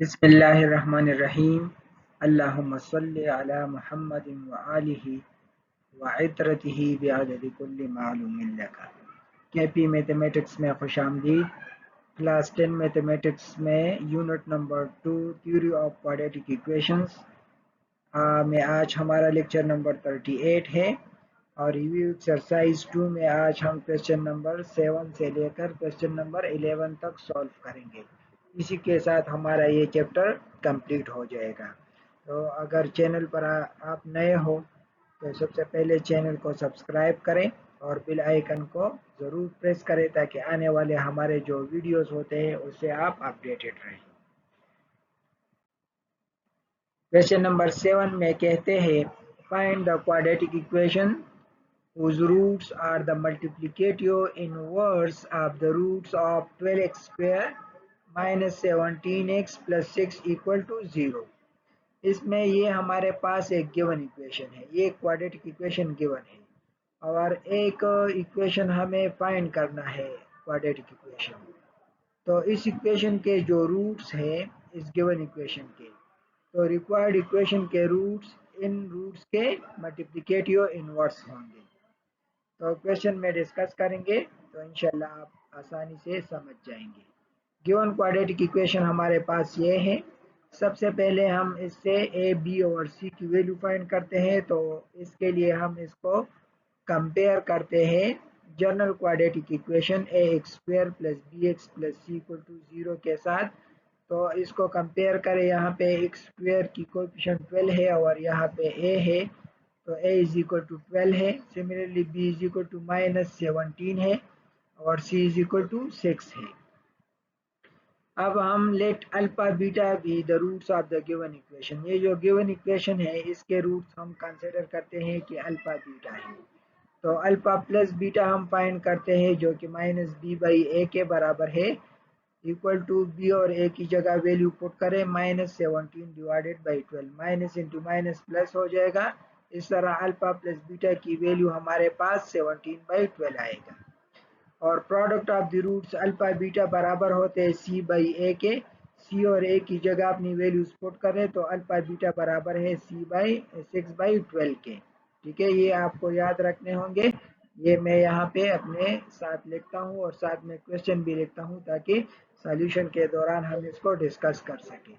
बिस्मिल्लाहिर्रहमानिर्रहीम। अल्लाहुम्मा सल्लि अला मुहम्मदिन व आलिहि व इतरतिही बिअददि कुल्लि मालूमिन लका। केपी मैथमेटिक्स में खुशामदीद। क्लास 10 मैथमेटिक्स में unit number 2 theory of quadratic equations में आज हमारा लेक्चर नंबर 38 है और रिव्यू एक्सरसाइज 2 में आज हम क्वेश्चन नंबर 7 से लेकर क्वेश्चन नंबर 11 तक सॉल्व करेंगे। इसी के साथ हमारा ये चैप्टर कंप्लीट हो जाएगा। तो अगर चैनल पर आप नए हो तो सबसे पहले चैनल को सब्सक्राइब करें और बेल आइकन को ज़रूर प्रेस करें ताकि आने वाले हमारे जो वीडियोस होते हैं उससे आप अपडेटेड रहें। क्वेश्चन नंबर 7 में कहते हैं find the quadratic equation whose roots are the multiplicative inverse of the roots of 12x square minus 17x plus 6 equal to 0। इसमें ये हमारे पास एक गिवन इक्वेशन है, ये क्वाड्रेटिक इक्वेशन गिवन है और एक इक्वेशन हमें फाइंड करना है क्वाड्रेटिक इक्वेशन। तो इस इक्वेशन के जो रूट्स हैं इस गिवन इक्वेशन के, तो रिक्वायर्ड इक्वेशन के रूट्स इन रूट्स के मल्टीप्लिकेटिव इनवर्स होंगे। तो क्वेश्चन में डिस्कस करेंगे तो इंशाल्लाह आप आसानी से समझ जाएंगे। गिवन क्वाड्रेटिक इक्वेशन हमारे पास ये है। सबसे पहले हम इससे ए बी और सी की वैल्यू फाइंड करते हैं। तो इसके लिए हम इसको कंपेयर करते हैं general quadratic equation A X square plus B X plus C equal to 0 के साथ। तो इसको कंपेयर करें, यहाँ पे एक्स स्क्वायर की कोएफिशिएंट 12 है और यहाँ पे ए है, तो a इज इक्वल टू 12 है। Similarly b is equal to -17 है और c इज इक्वल टू 6 है। अब हम let alpha beta be the roots of the given equation. ये जो गिवन इक्वेशन है इसके रूट्स हम कंसिडर करते हैं कि अल्फा बीटा है। तो अल्फा प्लस बीटा हम फाइंड करते हैं जो कि -b/a के बराबर है, इक्वल टू बी और ए की जगह वैल्यू पुट करें -17 divided by 12, minus into minus plus हो जाएगा। इस तरह अल्फा प्लस बीटा की वैल्यू हमारे पास 17/12 आएगा और product of the roots alpha beta बराबर होते हैं c/a के। c और a की जगह अपनी वैल्यूज पुट करें तो अल्फा बीटा बराबर है c/6/12 के। ठीक है, ये आपको याद रखने होंगे। ये मैं यहाँ पे अपने साथ लिखता हूँ और साथ में क्वेश्चन भी लिखता हूँ ताकि सॉल्यूशन के दौरान हम इसको डिस्कस कर सकें।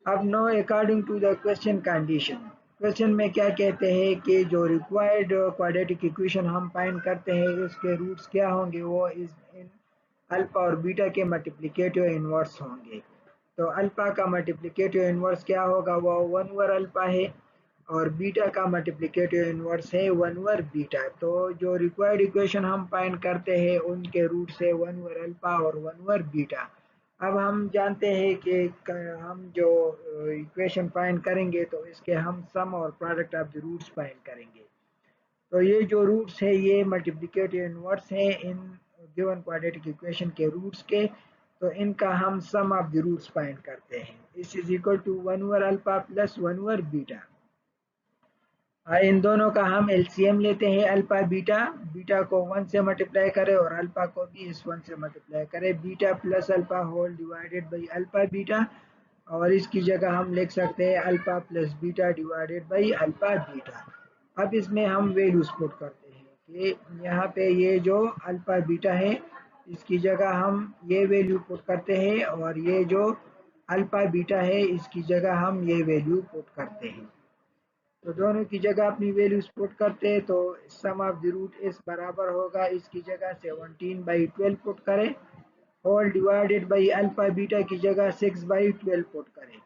अब no according to the question condition, question में क्या कहते हैं कि जो रिक्वायर्ड क्वाड्रेटिक इक्वेशन हम फाइंड करते हैं उसके रूट्स क्या होंगे, वो इस इन अल्फा और बीटा के मल्टीप्लिकेटिव इनवर्स होंगे। तो अल्फा का मल्टीप्लिकेटिव इनवर्स क्या होगा, वो 1/अल्फा है और बीटा का मल्टीप्लिकेटिव इनवर्स है 1/बीटा। तो जो रिक्वायर्ड इक्वेशन हम फाइंड करते हैं उनके रूट्स है 1/अल्फा और 1/बीटा। अब हम जानते हैं कि हम जो इक्वेशन फाइंड करेंगे तो इसके हम सम और product of the roots find करेंगे। तो ये जो रूट्स है ये मल्टीप्लिकेटिव इनवर्स है इन गिवन क्वाड्रेटिक इक्वेशन के रूट्स के। तो इनका हम sum of the roots find करते हैं। इस इज इक्वल टू 1/अल्फा प्लस 1/बीटा। इन दोनों का हम एलसीएम लेते हैं अल्फा बीटा। बीटा को 1 से मल्टीप्लाई करें और अल्फा को भी इस 1 से मल्टीप्लाई करें। Beta plus alpha whole divided by alpha beta और इसकी जगह हम लिख सकते हैं alpha plus beta divided by alpha beta. अब इसमें हम वैल्यूज पुट करते हैं कि यहाँ पे ये जो अल्फा बीटा है इसकी जगह हम ये वैल्यू पुट करते हैं और ये जो अल्फा बीटा है इसकी जगह हम ये वैल्यू पुट करते हैं। तो दोनों की जगह अपनी वैल्यूज पुट करते हैं तो सम ऑफ द रूट इस बराबर होगा, इसकी जगह 17/12 पुट करें whole divided by alpha beta की जगह 6/12 पुट करें।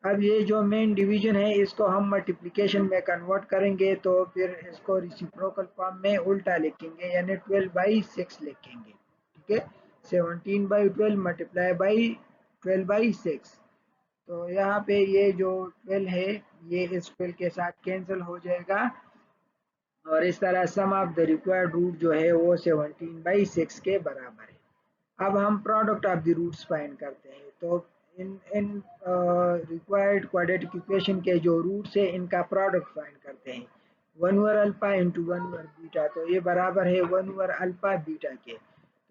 अब ये जो मेन डिवीजन है इसको हम मल्टीप्लिकेशन में कन्वर्ट करेंगे तो फिर इसको रेसिप्रोकल फॉर्म में उल्टा लिखेंगे यानी 12/6 लिखेंगे। ठीक है, 17/12 मल्टीप्लाई बाई 12/6। तो यहाँ पे ये जो 12 है ये इस 12 के साथ कैंसिल हो जाएगा और इस तरह sum of the required root जो है वो 17/6 के बराबर है। अब हम product of the roots find करते हैं। तो इन रिक्वायर्ड क्वाड्रेटिक इक्वेशन के जो रूट्स है इनका प्रोडक्ट फाइंड करते हैं। 1/अल्फा इंटू 1/बीटा, तो ये बराबर है 1/अल्फा बीटा के।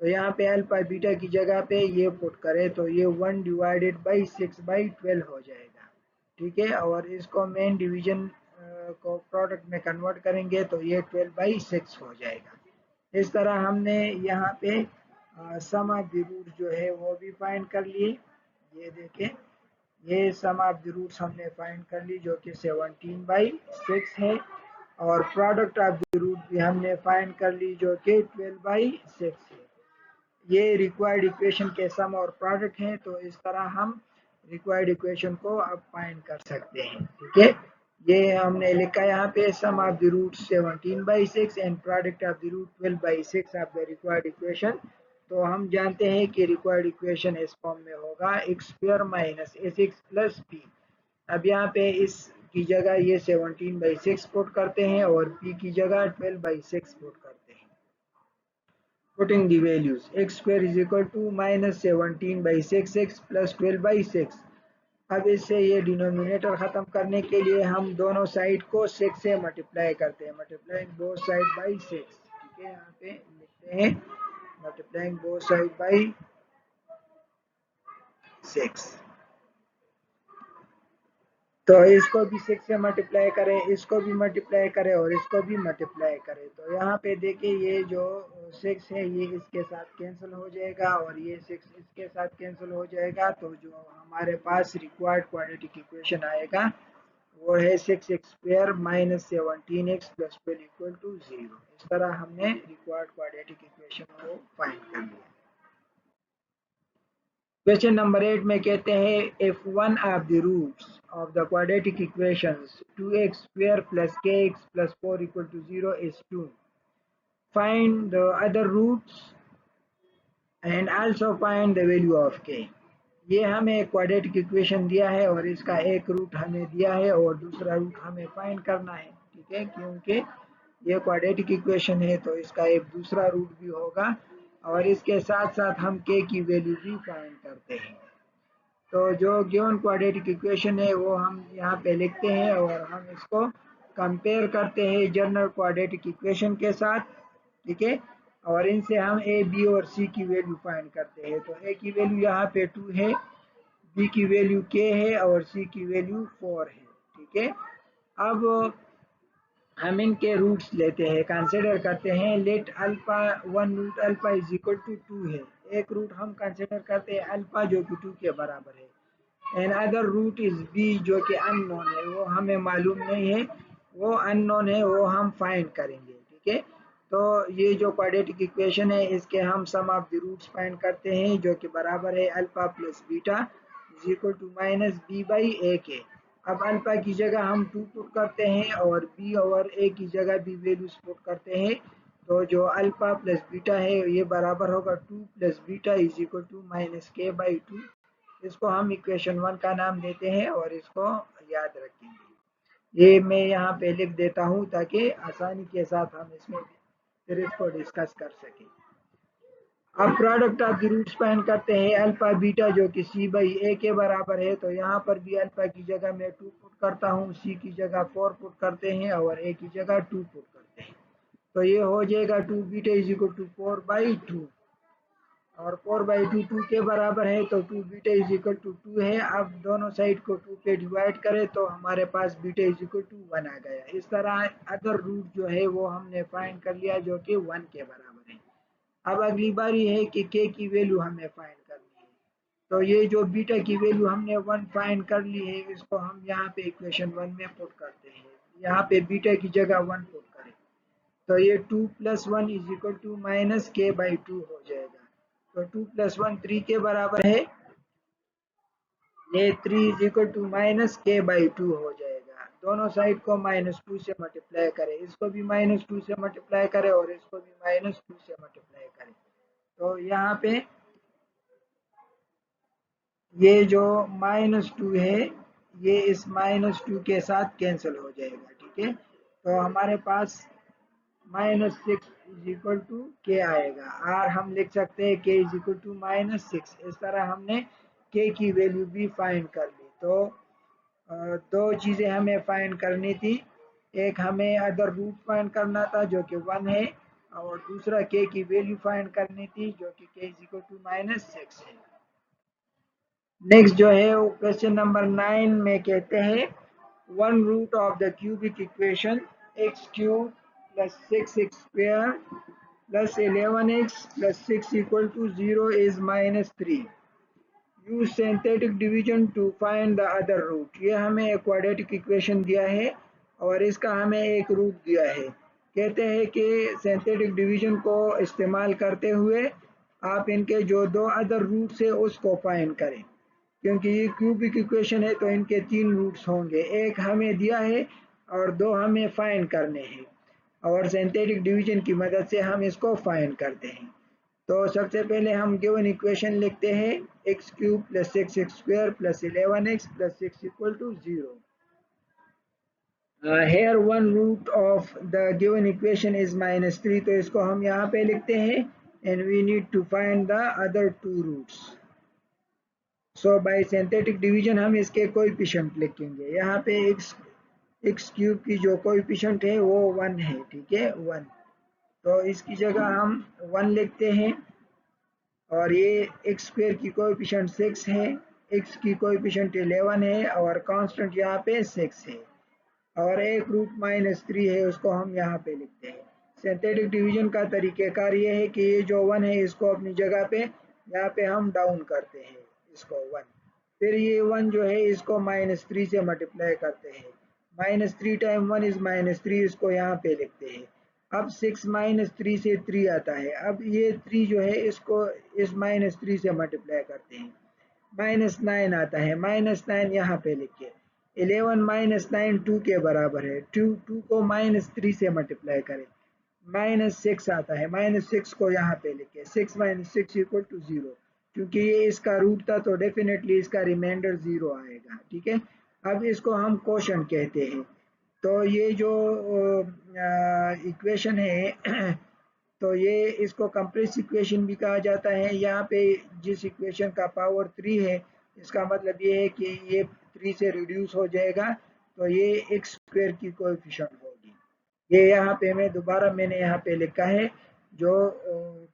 तो यहाँ पे अल्फा बीटा की जगह पे ये पुट करें तो ये 1/6/12 हो जाएगा, ठीक है। और इसको मेन डिवीजन को प्रोडक्ट में कन्वर्ट करेंगे तो ये 12/6 हो जाएगा। इस तरह हमने यहाँ पे सम ऑफ द रूट जो है वो भी फाइंड कर लिए। ये देखें, ये सम ऑफ द रूट्स हमने फाइंड कर ली जो कि 17/6 है, और प्रोडक्ट ऑफ द रूट भी हमने फाइंड कर ली जो कि 12/6 है। ये रिक्वायर्ड इक्वेशन के सम और प्रोडक्ट हैं, तो इस तरह हम रिक्वायर्ड इक्वेशन को अब फाइंड कर सकते हैं, ठीक है। ये हमने लिखा यहाँ पे sum of the root 17/6 and product of the root 12/6 of the required equation. तो हम जानते हैं कि रिक्वायर्ड इक्वेशन इस फॉर्म में होगा x² minus ax plus p। अब यहाँ पे इस की जगह ये 17/6 पुट करते हैं और p की जगह 12/6 पुट करते हैं। Putting the values, x² is equal to minus 17/6x plus 12/6। अब इससे ये डिनोमिनेटर खत्म करने के लिए हम दोनों साइड को 6 से मल्टीप्लाई करते हैं, मल्टीप्लाइंग बोथ साइड बाई 6, ठीक है। यहाँ पे लिखते हैं मल्टीप्लाइंग बोथ साइड बाई 6। तो इसको भी 6 से मल्टीप्लाई करें, इसको भी मल्टीप्लाई करें और इसको भी मल्टीप्लाई करें। तो यहाँ पे देखिए ये जो 6 है ये इसके साथ कैंसिल हो जाएगा और ये 6 इसके साथ कैंसिल हो जाएगा। तो जो हमारे पास रिक्वायर्ड क्वाड्रेटिक इक्वेशन आएगा वो है 6x² minus 17x plus 12 equal to 0। इस तरह हमने रिक्वायर्ड क्वाड्रेटिक इक्वेशन को फाइंड कर लिया। क्वेश्चन नंबर 8 में कहते हैं if one of the roots of the quadratic equations 2x² plus kx plus 4 equal to 0 is 2, find the other roots and also find the value of k। ये हमें quadratic equation दिया है और इसका एक रूट हमें दिया है और दूसरा रूट हमें फाइंड करना है, ठीक है। क्योंकि ये क्वाड्रेटिक इक्वेशन है तो इसका एक दूसरा रूट भी होगा और इसके साथ साथ हम k की वैल्यू भी फाइंड करते हैं। तो जो गिवन क्वाड्रेटिक इक्वेशन है वो हम यहाँ पे लिखते हैं और हम इसको कंपेयर करते हैं जनरल क्वाड्रेटिक इक्वेशन के साथ, ठीक है। और इनसे हम ए, बी और सी की वैल्यू फाइंड करते हैं। तो ए की वैल्यू यहाँ पे 2 है, बी की वैल्यू k है और सी की वैल्यू 4 है, ठीक है। अब हम इनके रूट्स लेते हैं, कंसिडर करते हैं। Let alpha 1 root alpha is equal to 2 है। एक रूट हम कंसिडर करते हैं अल्फा जो कि 2 के बराबर है। And other root is b जो कि अननोन है, वो हमें मालूम नहीं है, वो अननोन है, वो हम फाइंड करेंगे, ठीक है। तो ये जो क्वाड्रेटिक इक्वेशन है इसके हम sum of the roots find करते हैं जो कि बराबर है alpha plus beta is equal to minus B by A के। अब अल्फा की जगह हम 2 पुट करते हैं और बी और ए की जगह भी वैल्यूज पुट करते हैं। तो जो अल्फा प्लस बीटा है ये बराबर होगा 2 plus beta is equal to minus k by 2। इसको हम इक्वेशन 1 का नाम देते हैं और इसको याद रखेंगे। ये मैं यहाँ पे लिख देता हूँ ताकि आसानी के साथ हम इसमें फिर इसको डिस्कस कर सकें। अब product of the roots find करते हैं अल्फा बीटा जो कि सी बाई ए के बराबर है। तो यहाँ पर भी अल्फा की जगह मैं 2 पुट करता हूँ, सी की जगह 4 पुट करते हैं और ए की जगह 2 पुट करते हैं। तो ये हो जाएगा 2 बीटा इज इक्वल टू 4/2 और 4/2 2 के बराबर है। तो 2 बीटा इज इक्वल टू 2 है। अब दोनों साइड को 2 पे डिवाइड करें तो हमारे पास बीटा इज इक्वल टू 1 आ गया। इस तरह अदर रूट जो है वो हमने फाइंड कर लिया जो कि 1 के बराबर है। अब अगली बारी है कि k की वैल्यू हमें फाइंड करनी है। तो ये जो बीटा की वैल्यू हमने 1 फाइंड कर ली है इसको हम यहाँ पे इक्वेशन 1 में पुट करते हैं। यहाँ पे बीटा की जगह 1 पुट करें तो ये 2 plus 1 is equal to minus k by 2 हो जाएगा। तो 2 प्लस 1 3 के बराबर है, ये 3 is equal to minus k by 2 हो जाएगा। दोनों साइड को -2 से मल्टीप्लाई करें, इसको भी -2 से मल्टीप्लाई करें और इसको भी -2 से मल्टीप्लाई करें। तो यहाँ पे ये जो -2 है ये इस -2 के साथ कैंसिल हो जाएगा, ठीक है। तो हमारे पास -6 इज इक्वल टू के आएगा और हम लिख सकते हैं के इज इक्वल टू -6। इस तरह हमने के की वैल्यू भी फाइंड कर ली। तो दो चीज़ें हमें फाइंड करनी थी, एक हमें अदर रूट फाइंड करना था जो कि 1 है और दूसरा k की वैल्यू फाइंड करनी थी जो कि k इज इक्वल टू -6 है। नेक्स्ट जो है वो क्वेश्चन नंबर 9 में कहते हैं one root of the cubic equation x cube plus 6x² plus 11x plus 6 equal to 0 is -3। Use synthetic division to find the other root. ये हमें एक क्वाड्रेटिक इक्वेशन दिया है और इसका हमें एक रूट दिया है। कहते हैं कि सिंथेटिक डिवीजन को इस्तेमाल करते हुए आप इनके जो दो अदर रूट्स है उसको फाइंड करें। क्योंकि ये क्यूबिक इक्वेशन है तो इनके तीन रूट्स होंगे, एक हमें दिया है और दो हमें फाइंड करने हैं और सिंथेटिक डिवीजन की मदद से हम इसको फाइंड करते हैं। तो सबसे पहले हम गिवन इक्वेशन लिखते हैं x cube plus 6x² plus 11x plus 6 equal to 0। Here one root of the given equation is -3, तो इसको हम यहाँ पे लिखते हैं and we need to find the other two roots. So by synthetic division हम इसके कोएफिशिएंट लिखेंगे। यहाँ पे एक्स क्यूब की जो कोएफिशिएंट है वो 1 है, ठीक है 1, तो इसकी जगह हम 1 लिखते हैं। और ये एक्स स्क्वायर की कोएफिशिएंट 6 है, एक्स की कोएफिशिएंट 11 है और कांस्टेंट यहाँ पे 6 है और एक रूट -3 है उसको हम यहाँ पे लिखते हैं। सिंथेटिक डिवीजन का तरीक़ेकार ये है कि ये जो 1 है इसको अपनी जगह पे यहाँ पे हम डाउन करते हैं इसको 1, फिर ये 1 जो है इसको -3 से मल्टीप्लाई करते हैं, -3 टाइम 1 इज -3, इसको यहाँ पे लिखते हैं। अब 6 -3 से 3 आता है, अब ये 3 जो है इसको इस -3 से मल्टीप्लाई करते हैं, -9 आता है, -9 यहाँ पे लिखिए। 11 -9 2 के बराबर है, 2 को -3 से मल्टीप्लाई करें, -6 आता है, -6 को यहाँ पे लिखिए, 6 - 6 इक्वल टू 0। क्योंकि ये इसका रूट था तो डेफिनेटली इसका रिमाइंडर 0 आएगा, ठीक है। अब इसको हम क्वोशंट कहते हैं। तो ये जो इक्वेशन है तो ये इसको कंप्रेस इक्वेशन भी कहा जाता है। यहाँ पे जिस इक्वेशन का पावर 3 है इसका मतलब ये है कि ये 3 से रिड्यूस हो जाएगा, तो ये एक्स स्क्वायर की कोएफिशिएंट होगी। ये यहाँ पे मैंने यहाँ पे लिखा है, जो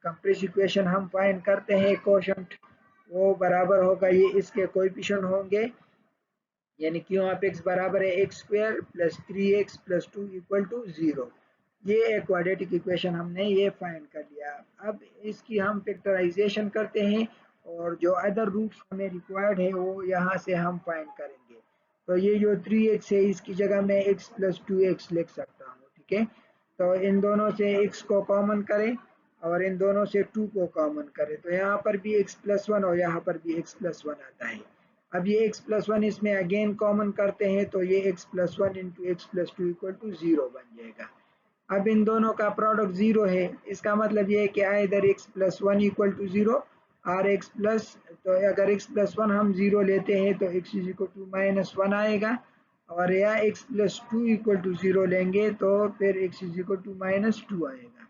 कंप्रेस इक्वेशन हम फाइंड करते हैं क्वोशंट वो बराबर होगा, ये इसके कोएफिशिएंट होंगे, यानी क्यू ऑफ एक्स बराबर है x square plus 3x plus 2 equal to 0। ये एक क्वाड्रेटिक इक्वेशन हमने ये फाइंड कर लिया। अब इसकी हम फैक्टराइजेशन करते हैं और जो अदर रूट्स हमें रिक्वायर्ड है वो यहाँ से हम फाइंड करेंगे। तो ये जो 3x है इसकी जगह मैं x प्लस 2x लिख सकता हूँ, ठीक है। तो इन दोनों से x को कॉमन करें और इन दोनों से 2 को कॉमन करें, तो यहाँ पर भी x प्लस 1 और यहाँ पर भी x प्लस 1 आता है। अब ये x प्लस 1 इसमें अगेन कॉमन करते हैं तो ये x plus 1 into x plus 2 equal to 0 बन जाएगा। अब इन दोनों का प्रोडक्ट 0 है, इसका मतलब ये है कि either x plus 1 equal to 0 और x प्लस, तो अगर x प्लस 1 हम 0 लेते हैं तो x इज इक्वल टू -1 आएगा, और या x प्लस 2 इक्वल टू 0 लेंगे तो फिर x इज इक्वल टू -2 आएगा।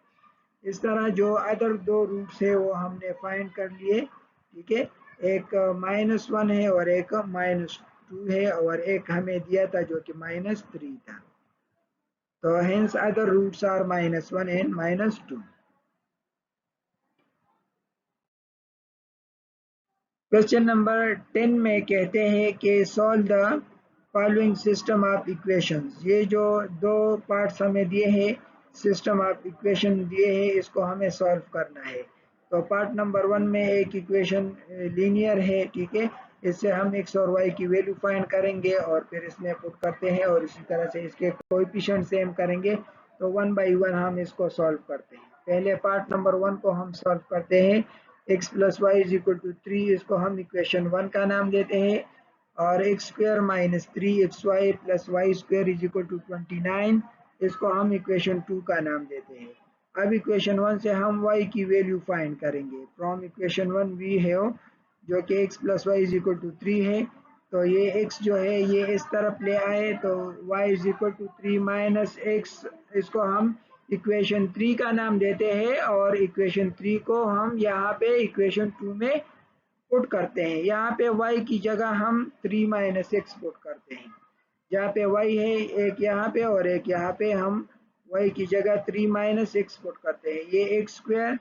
इस तरह जो अदर दो रूट्स है वो हमने फाइंड कर लिए, ठीक है। एक -1 है और एक -2 है और एक हमें दिया था जो कि -3 था। तो hence other roots are -1 and -2। Question number 10 में कहते हैं कि solve the following system of equations. ये जो दो पार्ट्स हमें दिए हैं, सिस्टम ऑफ इक्वेशन दिए हैं, इसको हमें सॉल्व करना है। तो पार्ट नंबर 1 में एक इक्वेशन लीनियर है, ठीक है, इससे हम x और y की वैल्यू फाइंड करेंगे और फिर इसमें पुट करते हैं और इसी तरह से इसके कोएफिशिएंट सेम करेंगे, तो 1 बाई 1 हम इसको सॉल्व करते हैं। पहले पार्ट नंबर 1 को हम सॉल्व करते हैं, x plus y is equal to 3, इसको हम इक्वेशन 1 का नाम देते हैं, और x square minus 3xy plus y square is equal to 29, इसको हम इक्वेशन 2 का नाम देते हैं। अब इक्वेशन 1 से हम y की वैल्यू फाइंड करेंगे। फ्रॉम इक्वेशन 1 वी है जो कि x plus y is equal to 3 है, तो ये x जो है ये इस तरफ ले आए तो y is equal to 3 minus x, इसको हम इक्वेशन 3 का नाम देते हैं और इक्वेशन 3 को हम यहाँ पे इक्वेशन 2 में पुट करते हैं। यहाँ पे y की जगह हम 3 माइनस एक्स पुट करते हैं, जहाँ पे y है एक यहाँ पे और एक यहाँ पे हम वाई की जगह 3 माइनस एक्स पुट करते हैं, ये x square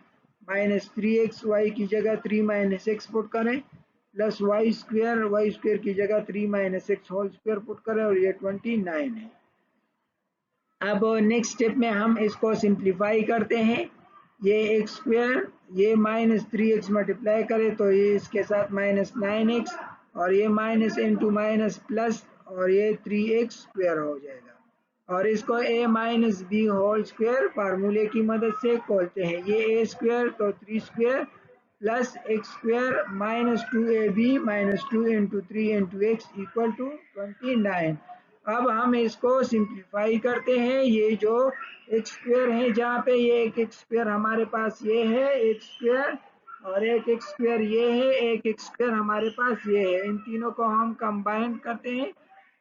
minus 3x Y की जगह 3 माइनस एक्स पुट करें प्लस वाई स्क्वायर की जगह 3 minus x whole square put करें और ये 29 है। अब नेक्स्ट स्टेप में हम इसको सिंप्लीफाई करते हैं, ये एक्स स्क्वायर ये माइनस 3x मल्टीप्लाई करें तो ये इसके साथ माइनस 9x और ये माइनस इंटू माइनस प्लस और ये 3x स्क्वायर हो जाएगा और इसको a minus b whole square फार्मूले की मदद से खोलते हैं, ये a स्क्वायर तो 3 square plus x square minus 2ab minus 2 into 3 into x equal to 29। अब हम इसको सिंप्लीफाई करते हैं, ये जो एक्स स्क्वायर है जहाँ पे ये एक एक्स स्क्वायर हमारे पास ये है एक्स स्क्वायर और एक एक्स स्क्वायर ये है, एक एक्स स्क्वायर हमारे पास ये है, इन तीनों को हम कंबाइन करते हैं।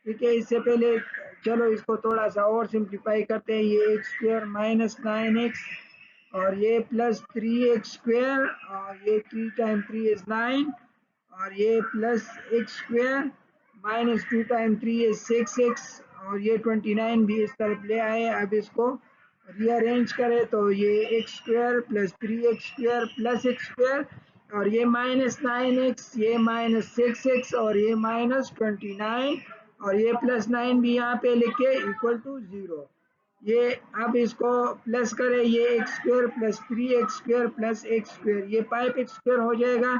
ठीक है, इससे पहले चलो इसको थोड़ा सा और सिंप्लीफाई करते हैं, ये एक्स स्क्वायर माइनस 9x और ये प्लस 3x स्क्वायर और ये 3 टाइम 3 इज 9 और ये plus x square minus 2 time 3 is 6x और ये 29 भी इस तरफ ले आए। अब इसको रीअरेंज करें तो ये x square plus 3x square plus x square और ये माइनस 9x ये माइनस 6x और ये माइनस 29 और ये प्लस 9 भी यहाँ पे लिख के इक्वल टू 0। ये अब इसको प्लस करें, ये x square plus 3x square plus x square ये 5x स्क्वायर हो जाएगा,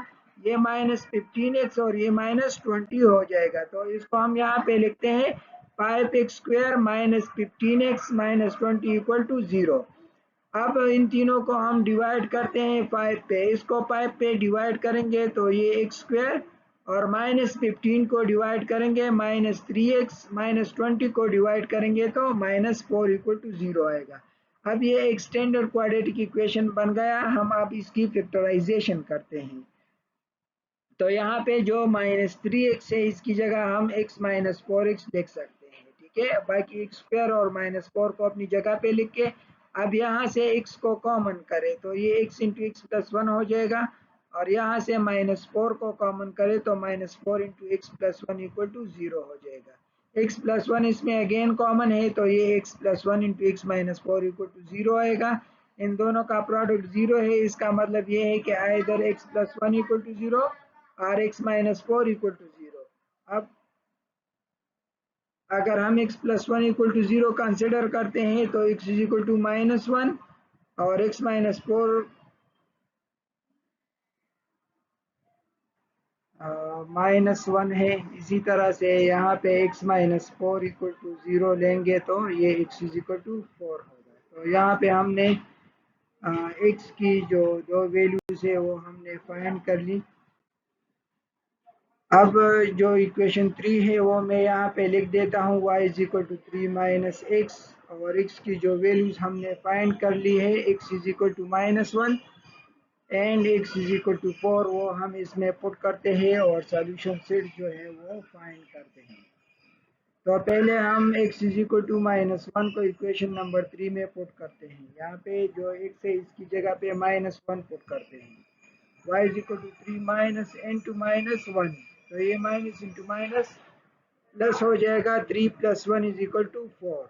ये माइनस 15x और ये माइनस 20 हो जाएगा, तो इसको हम यहाँ पे लिखते हैं 5x square minus 15x minus 20 equal to 0। अब इन तीनों को हम डिवाइड करते हैं 5 पे, इसको 5 पे डिवाइड करेंगे तो ये एक्स स्क्वायर और माइनस 15 को डिवाइड करेंगे माइनस 3x माइनस 20 को डिवाइड करेंगे तो माइनस 4 इक्वल टू 0 आएगा। अब ये एक स्टैंडर्ड क्वाड्रेटिक इक्वेशन बन गया, हम अब इसकी फैक्टराइजेशन करते हैं। तो यहाँ पे जो माइनस 3x है इसकी जगह हम x माइनस 4x लिख सकते हैं। ठीक है, बाकी एक्स स्क्वायर और माइनस 4 को अपनी जगह पे लिख के अब यहाँ से x को कॉमन करें तो ये x इंटू एक्स प्लस 1 हो जाएगा और यहाँ से माइनस 4 को कॉमन करें तो minus 4 into x plus 1 equal to 0 हो जाएगा। x प्लस 1 इसमें अगेन कॉमन है तो ये x plus 1 into x minus 4 equal to 0 आएगा। इन दोनों का प्रोडक्ट 0 है, इसका मतलब ये है कि either x plus 1 equal to 0 और x माइनस 4 इक्वल टू 0। अब अगर हम x plus 1 equal to 0 consider करते हैं तो x is equal to minus 1 और x माइनस 4 माइनस 1 है। इसी तरह से यहाँ पे x माइनस 4 इक्वल टू 0 लेंगे तो ये x इज इक्वल टू 4 होगा। तो यहाँ पे हमने x की जो दो वैल्यूज है वो हमने फाइंड कर ली। अब जो इक्वेशन 3 है वो मैं यहाँ पे लिख देता हूँ, y is equal to 3 minus x और x की जो वैल्यूज हमने फाइंड कर ली है x is equal to minus 1 and x is equal to 4 वो हम इसमें पुट करते हैं और सॉल्यूशन सेट जो है वो फाइंड करते हैं। तो पहले हम x is equal to minus 1 को इक्वेशन नंबर 3 में पुट करते हैं, यहाँ पे जो x है इसकी जगह पे माइनस 1 पुट करते हैं, y is equal to 3 minus into minus 1 तो ये माइनस इंटू माइनस प्लस हो जाएगा, 3 प्लस 1 इज इक्वल टू 4।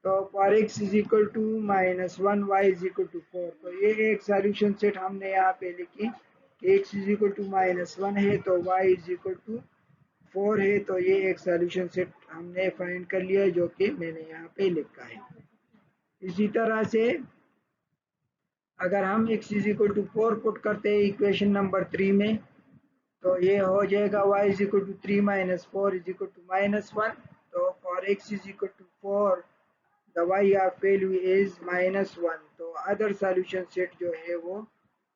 तो for x is equal to minus 1 y is equal to 4, तो ये एक सॉल्यूशन सेट हमने यहाँ पे लिखी कि x is equal to minus 1 है तो y इज इक्वल टू 4 है, तो ये एक सॉल्यूशन सेट हमने फाइंड कर लिया है जो कि मैंने यहाँ पे लिखा है। इसी तरह से अगर हम x is equal to 4 put करते हैं इक्वेशन नंबर 3 में तो ये हो जाएगा y is equal to 3 minus 4 is equal to minus 1। तो for x is equal to 4 the y of value is minus 1, तो अदर सॉल्यूशन सेट जो है वो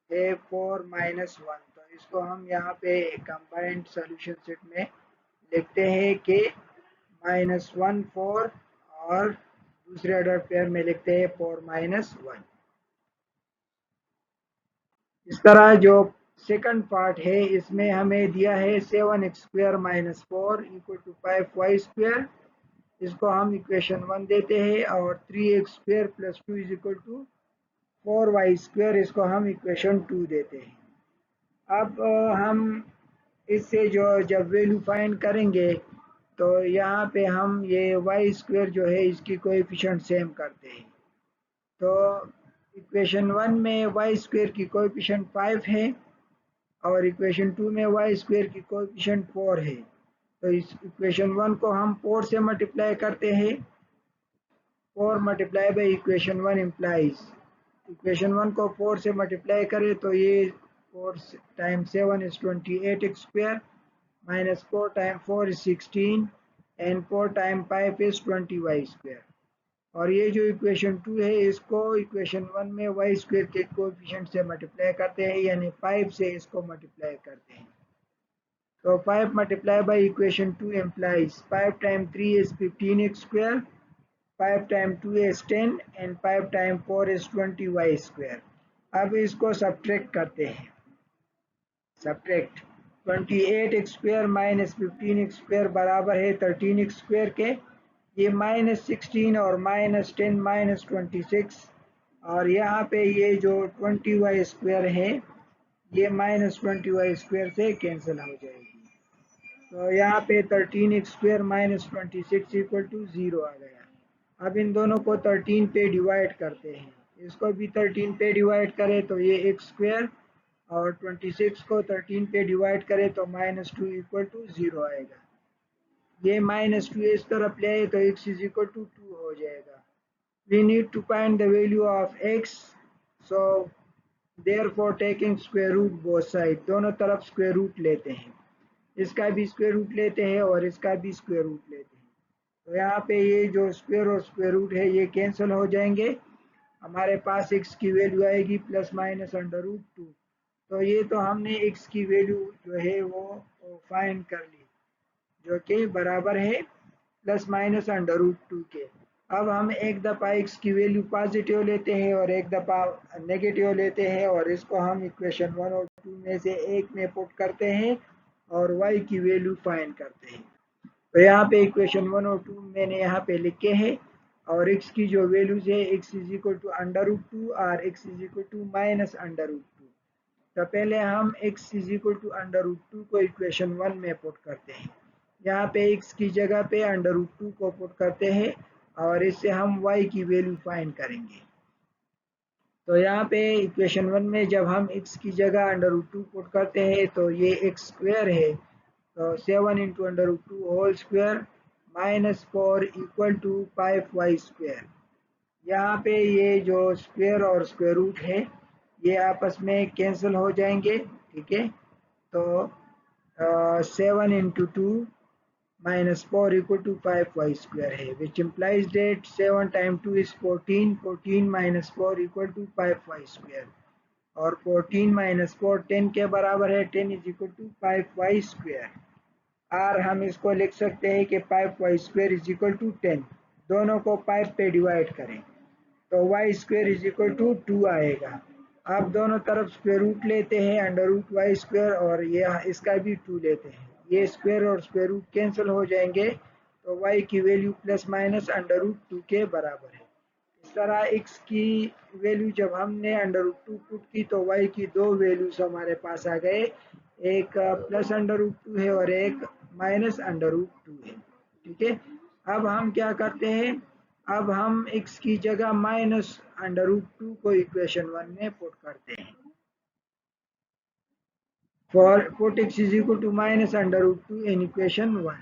है 4 माइनस 1। तो इसको हम यहाँ पे कंबाइंड सॉल्यूशन सेट में लिखते हैं कि माइनस 1 4 और दूसरे ऑर्डर पेयर में लिखते हैं 4 माइनस 1। इस तरह जो सेकंड पार्ट है इसमें हमें दिया है 7x square minus 4 equal to 5y square, इसको हम इक्वेशन 1 देते हैं और 3x square plus 2 is equal to 4y square, इसको हम इक्वेशन 2 देते हैं। अब हम इससे जो जब वैल्यू फाइंड करेंगे तो यहाँ पे हम ये y स्क्वायर जो है इसकी कोएफिशिएंट सेम करते हैं, तो इक्वेशन 1 में वाई स्क्वेयर की कोएफिशिएंट 5 है और इक्वेशन 2 में वाई स्क्वेयर की कोएफिशिएंट 4 है। तो इस इक्वेशन 1 को हम 4 से मल्टीप्लाई करते हैं। 4 multiply by equation 1 implies, equation 1 को 4 से मल्टीप्लाई करें तो ये 4 time 7 is 28 x square minus 4 time 4 is 16 and 4 time 5 is 20 y square. और ये जो इक्वेशन 2 है इसको इक्वेशन 1 में वाई स्क्वायर के कोएफिशिएंट से मल्टीप्लाई करते हैं, यानी 5 से इसको मल्टीप्लाई करते हैं। तो 5 multiply by equation 2 implies 5 time 3 is 15 x square, 5 time 2 is 10 and 5 time 4 is 20 y square। अब इसको सब्ट्रैक्ट करते हैं। Subtract 28 x square minus 15 x square बराबर है 13 एक्स स्क्वायर के। ये माइनस 16 और माइनस 10 माइनस 26 और यहाँ पे ये जो 20 वाई स्क्वायर है ये माइनस 20 वाई स्क्वायर से कैंसिल हो जाएगी। तो यहाँ पे 13 x square minus 26 equal to 0 आ गया। अब इन दोनों को 13 पे डिवाइड करते हैं। इसको भी 13 पे डिवाइड करें तो ये एक्स स्क्वायर और 26 को 13 पे डिवाइड करें तो माइनस 2 इक्वल टू 0 आएगा। ये माइनस 2 इस तरफ ले आए तो x इज इक्वल टू 2 हो जाएगा। We need to find the value of x, so therefore taking square root both side, दोनों तरफ स्क्वायर रूट लेते हैं। इसका भी स्क्वायर रूट लेते हैं और इसका भी स्क्वायर रूट लेते हैं। तो यहाँ पे ये जो स्क्वायर और स्क्वायर रूट है ये कैंसिल हो जाएंगे। हमारे पास x की वैल्यू आएगी प्लस माइनस अंडर रूट 2। तो ये तो हमने x की वैल्यू जो है वो फाइंड कर ली, जो कि बराबर है प्लस माइनस अंडर रूट 2 के। अब हम एक दफ़ा x की वैल्यू पॉजिटिव लेते हैं और एक दफ़ा नेगेटिव लेते हैं और इसको हम इक्वेशन 1 और 2 में से एक में पुट करते हैं और y की वैल्यू फाइंड करते हैं। तो यहाँ पे इक्वेशन 1 और 2 मैंने यहाँ पे लिखे हैं और x की जो वैल्यूज है x is equal to under root 2 और x is equal to minus under root 2। तो पहले हम x is equal to under root 2 को इक्वेशन 1 में पुट करते हैं। यहाँ पे x की जगह पे अंडर रूट 2 को पुट करते हैं और इससे हम y की वैल्यू फाइंड करेंगे। तो यहाँ पे इक्वेशन 1 में जब हम x की जगह अंडर रूट 2 पुट करते हैं तो ये x स्क्वायर है, तो 7 into under root 2 whole square minus 4 equal to 5 y square. यहाँ पे ये जो स्क्वायर और स्क्वायर रूट है ये आपस में कैंसिल हो जाएंगे, ठीक है। तो 7 into 2 minus 4 equal to 5y square है, which implies that 7 times 2 is 14, 14 minus 4 equal to 5y square और 14 minus 4 10 के बराबर है, 10 is equal to 5y square। और हम इसको लिख सकते हैं कि 5y square is equal to 10, दोनों को 5 पे डिवाइड करें तो y square is equal to 2 आएगा। अब दोनों तरफ स्क्वायर रूट लेते हैं अंडर रूट वाई स्क्वायर और ये इसका भी 2 लेते हैं, ये स्क्वायर और स्क्वायर रूट कैंसिल हो जाएंगे तो y की value plus minus under root 2 के बराबर है। इस तरह x की वैल्यू जब हमने अंडर रूट 2 पुट की तो y की दो वैल्यूज हमारे पास आ गए, एक प्लस अंडर रूट 2 है और एक माइनस अंडर रूट 2 है, ठीक है। अब हम क्या करते हैं, अब हम x की जगह माइनस अंडर रूट 2 को इक्वेशन 1 में पुट करते हैं। For put x is equal to minus under root 2 in equation 1।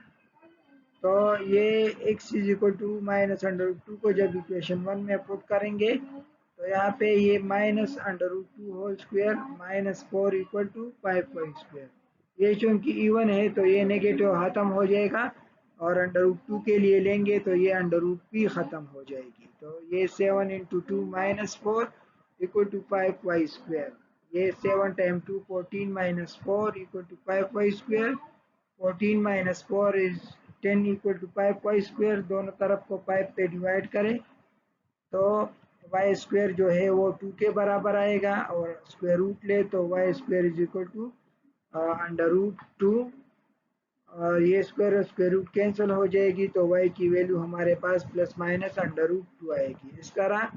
तो ये x is equal to minus under root 2 को जब इक्वेशन 1 में पुट करेंगे तो यहाँ पे ये minus under root 2 whole square minus 4 equal to 5 y square. ये चूंकि इवन है तो ये नेगेटिव खत्म हो जाएगा और अंडर रूट 2 के लिए लेंगे तो ये अंडर रूट भी खत्म हो जाएगी। तो ये 7 into 2 minus 4 equal to 5 y square. ये 7 time 2 14 minus 4 equal to 5 y square. 14 minus 4 is 10 equal to 5 y square. दोनों तरफ को 5 पे डिवाइड करें तो वाई स्क्वायर जो है वो 2 के बराबर आएगा और स्क्वायर रूट ले तो y square is equal to under root 2 और ये स्क्वायर और स्क्वायर रूट कैंसिल हो जाएगी तो y की वैल्यू हमारे पास प्लस माइनस अंडर रूट 2 आएगी। इस तरह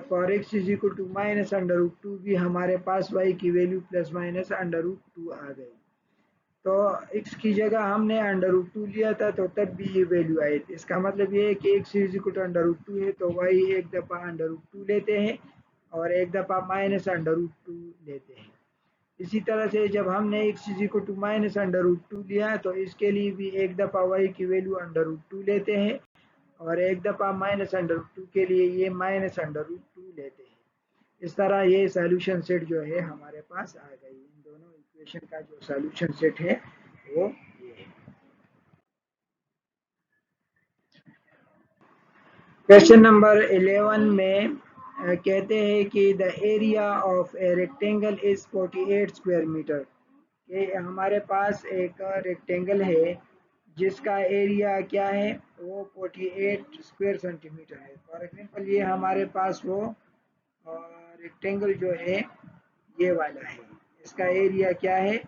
for x is equal to minus under root 2 भी हमारे पास y की value plus minus under root 2 आ गई। तो x की जगह हमने √2 लिया था, तो तब भी ये वैल्यू आई थी। इसका मतलब ये है कि x इज इक्वल टू √2 है, तो y एक दफ़ा √2 लेते हैं और एक दफ़ा -√2 लेते हैं। इसी तरह से जब हमने x इज इक्वल टू -√2 लिया, तो इसके लिए भी एक दफ़ा y की वैल्यू √2 लेते हैं और एक दफ़ा -√2 के लिए ये -√2 लेते हैं। इस तरह ये सॉल्यूशन सेट जो है हमारे पास आ गई। इन दोनों इक्वेशन का जो सॉल्यूशन सेट है वो ये है। क्वेश्चन नंबर 11 में कहते हैं कि the area of a rectangle is 48 square metre. ये हमारे पास एक रेक्टेंगल है जिसका एरिया क्या है, वो 48 स्क्वायर सेंटीमीटर है। फॉर एग्जांपल ये हमारे पास वो रेक्टेंगल जो है ये वाला है, इसका एरिया क्या है,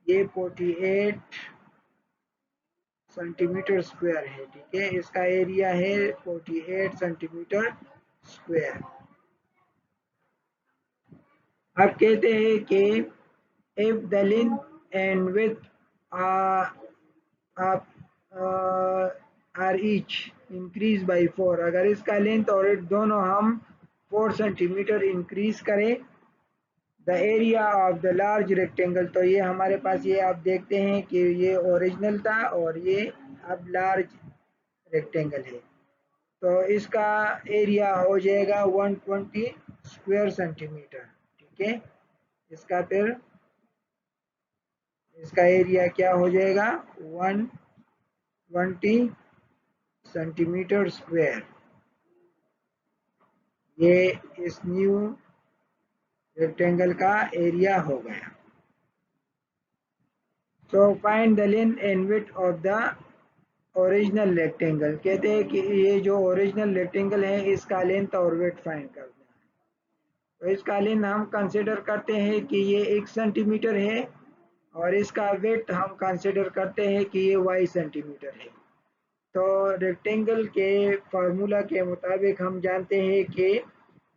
ये 48 सेंटीमीटर स्क्वायर है। ठीक है, इसका एरिया है 48 सेंटीमीटर स्क्वायर। अब कहते हैं कि if the length and width are each increase by 4, अगर इसका लेंथ और विड्थ दोनों हम 4 सेंटीमीटर इंक्रीज करें the area of the large rectangle, तो ये हमारे पास ये आप देखते हैं कि ये ओरिजिनल था और ये अब लार्ज रेक्टेंगल है, तो इसका एरिया हो जाएगा 120 स्क्वायर सेंटीमीटर। ठीक है, इसका फिर इसका एरिया क्या हो जाएगा 120 सेंटीमीटर स्क्वायर। ये इस न्यू रेक्टेंगल का एरिया हो गया। So find the length and width of the original rectangle. कहते हैं कि ये जो ओरिजिनल रेक्टेंगल है इसका लेंथ और विड्थ फाइंड करना है। तो इसका लेंथ हम कंसिडर करते हैं कि ये 1 सेंटीमीटर है और इसका विड्थ हम कंसिडर करते हैं कि ये y सेंटीमीटर है। तो रेक्टेंगल के फार्मूला के मुताबिक हम जानते हैं कि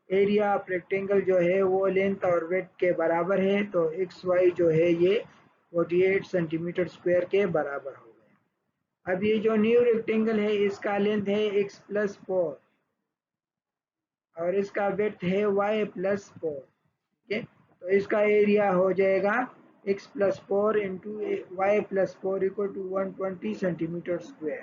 एरिया ऑफ रेक्टेंगल जो है वो लेंथ और विड्थ के बराबर है, तो एक्स वाई जो है ये 48 सेंटीमीटर स्क्वायर के बराबर हो गया। अब ये जो न्यू रेक्टेंगल है इसका लेंथ है x प्लस 4 और इसका विड्थ है y प्लस 4। ठीक है, तो इसका एरिया हो जाएगा x plus 4 into y plus 4 equal to 120 centimetre square.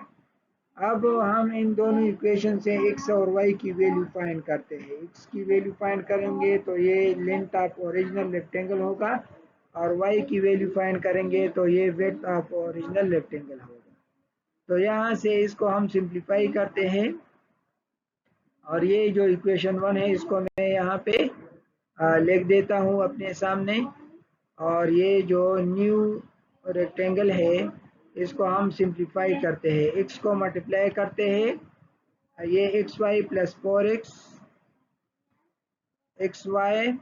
अब हम इन दोनों इक्वेशन से x और y की वैल्यू फाइंड करते हैं। x की वैल्यू फाइंड करेंगे तो ये लेंथ ऑफ ओरिजिनल रेक्टेंगल होगा और y की वैल्यू फाइंड करेंगे तो ये विड्थ ऑफ ओरिजिनल रेक्टेंगल होगा। तो यहाँ से इसको हम सिंप्लीफाई करते हैं और ये जो इक्वेशन 1 है इसको मैं यहाँ पे लिख देता हूँ अपने सामने, और ये जो न्यू रेक्टेंगल है इसको हम सिंप्लीफाई करते हैं। x को मल्टीप्लाई करते हैं, ये x y plus 4x x y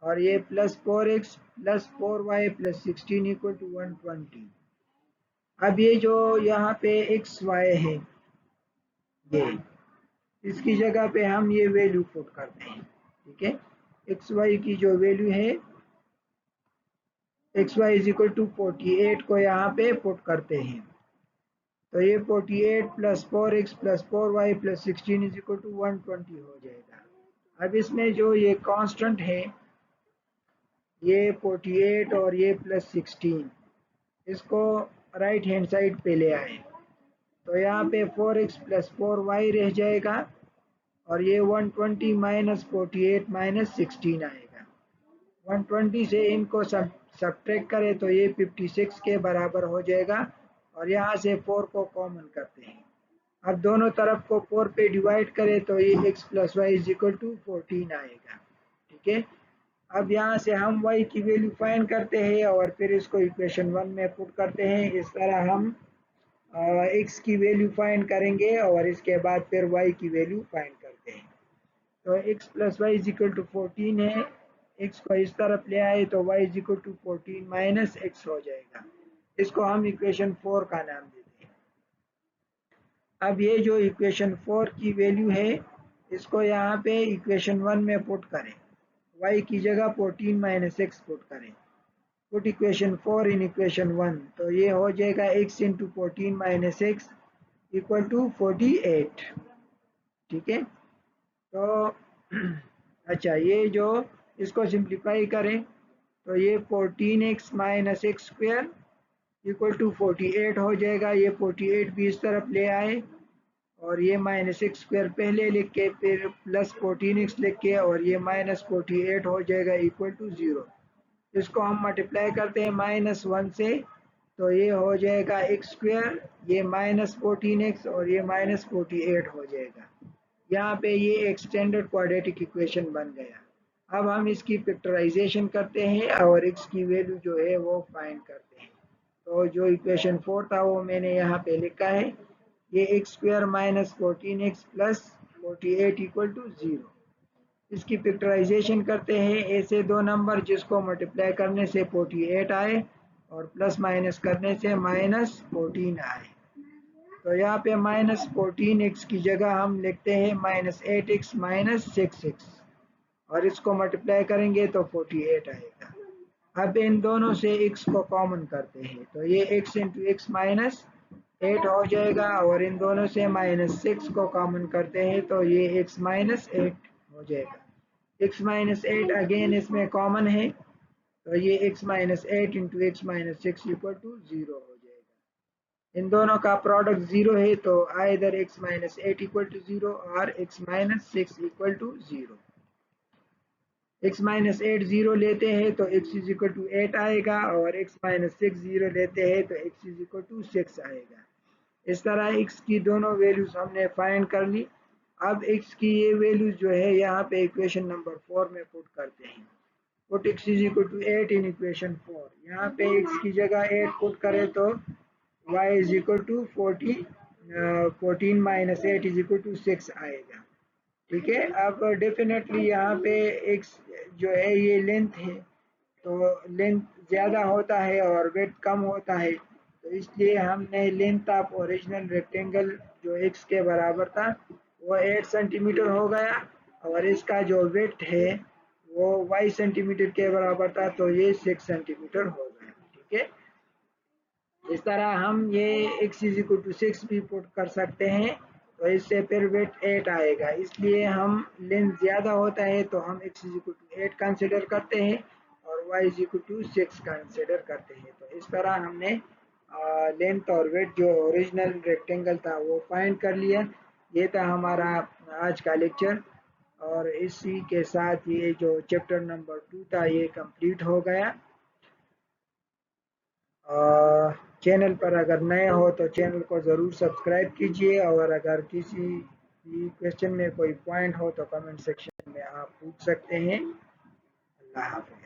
और ये plus 4x plus 4y plus 16 equal to 120। अब ये जो यहाँ पे एक्स वाई है ये इसकी जगह पे हम ये वैल्यू पुट करते हैं। ठीक है, एक्स वाई की जो वैल्यू है x y is equal to 48 को यहाँ पे पुट करते हैं, तो ये 48 plus 4x plus 4y plus 16 is equal to 120 हो जाएगा। अब इसमें जो ये कांस्टेंट है ये 48 और ये प्लस 16, इसको राइट हैंड साइड पे ले आए तो यहाँ पे 4x प्लस 4y रह जाएगा और ये 120 माइनस 48 माइनस 16 आएगा। 120 से इनको सब्ट्रैक्ट करें तो ये 56 के बराबर हो जाएगा और यहाँ से 4 को कॉमन करते हैं। अब दोनों तरफ को 4 पे डिवाइड करें तो ये x plus y is equal to 14 आएगा। ठीक है, अब यहाँ से हम y की वैल्यू फाइंड करते हैं और फिर इसको इक्वेशन 1 में पुट करते हैं। इस तरह हम x की वैल्यू फाइंड करेंगे और इसके बाद फिर y की वैल्यू फाइंड करते हैं। तो x plus y is equal to 14 है, x को इस तरफ ले आए तो y is equal to 14 minus x हो जाएगा। इसको हम इक्वेशन 4 का नाम देते हैं। अब ये जो इक्वेशन 4 की वैल्यू है इसको यहाँ पे इक्वेशन 1 में पुट करें, y की जगह 14 माइनस x पुट करें पुट इक्वेशन 4 इन इक्वेशन 1, तो ये हो जाएगा x into 14 minus x equal to 48। ठीक है, तो अच्छा ये जो इसको सिंप्लीफाई करें तो ये 14x minus x square equal to 48 हो जाएगा। ये 48 भी इस तरफ ले आए और ये माइनस एक्स स्क्वायर पहले लिख के फिर प्लस 14x लिख के और ये माइनस 48 हो जाएगा इक्वल टू 0। इसको हम मल्टीप्लाई करते हैं -1 से, तो ये हो जाएगा एक्स स्क्वायर, ये -14x और ये -48 हो जाएगा। यहाँ पे ये एक स्टैंडर्ड क्वाड्रेटिक इक्वेशन बन गया। अब हम इसकी फैक्टराइजेशन करते हैं और x की वैल्यू जो है वो फाइंड करते हैं। तो जो इक्वेशन 4 था वो मैंने यहाँ पे लिखा है, ये x square minus 14x plus 48 equal to 0। इसकी फैक्टराइजेशन करते हैं, ऐसे दो नंबर जिसको मल्टीप्लाई करने से 48 आए और प्लस माइनस करने से -14 आए। तो यहाँ पे -14x की जगह हम लिखते हैं -8x माइनस 6x और इसको मल्टीप्लाई करेंगे तो 48 आएगा। अब इन दोनों से x को कॉमन करते हैं, तो ये x इंटू एक्स माइनस 8 हो जाएगा और इन दोनों से -6 को कॉमन करते हैं तो ये x माइनस 8 हो जाएगा। x माइनस 8 अगेन इसमें कॉमन है, तो ये x minus 8 into x minus 6 equal to 0 हो जाएगा। इन दोनों का प्रोडक्ट 0 है, तो either x minus 8 equal to 0 और x minus 6 equal to 0। x minus 8 0 लेते हैं तो x इज इक्वल टू 8 आएगा और x माइनस 6 0 लेते हैं तो x इज इक्वल टू 6 आएगा। इस तरह x की दोनों वैल्यूज हमने फाइंड कर ली। अब x की ये वैल्यूज जो है यहाँ पे इक्वेशन नंबर 4 में पुट करते हैं। Put x is equal to 8 in equation 4। यहाँ पे x की जगह 8 पुट करें तो y is equal to 14 minus 8 is equal to 6 आएगा। ठीक है, अब डेफिनेटली यहाँ पे x जो है ये लेंथ है, तो लेंथ ज़्यादा होता है और वेट कम होता है, तो इसलिए हमने लेंथ ऑफ ओरिजिनल रेक्टेंगल जो x के बराबर था वो 8 सेंटीमीटर हो गया और इसका जो वेट है वो y सेंटीमीटर के बराबर था, तो ये 6 सेंटीमीटर हो गया। ठीक है, इस तरह हम ये x इज इक्वल टू 6 भी पुट कर सकते हैं, तो इससे फिर वेट 8 आएगा। इसलिए हम लेंथ ज़्यादा होता है तो हम x is equal to 8 consider करते हैं और y is equal to 6 consider करते हैं। तो इस तरह हमने लेंथ और वेट जो ओरिजिनल रेक्टेंगल था वो फाइंड कर लिया। ये था हमारा आज का लेक्चर और इसी के साथ ये जो चैप्टर नंबर 2 था ये कंप्लीट हो गया। चैनल पर अगर नए हो तो चैनल को ज़रूर सब्सक्राइब कीजिए और अगर किसी भी क्वेश्चन में कोई पॉइंट हो तो कमेंट सेक्शन में आप पूछ सकते हैं। अल्लाह हाफ़िज़।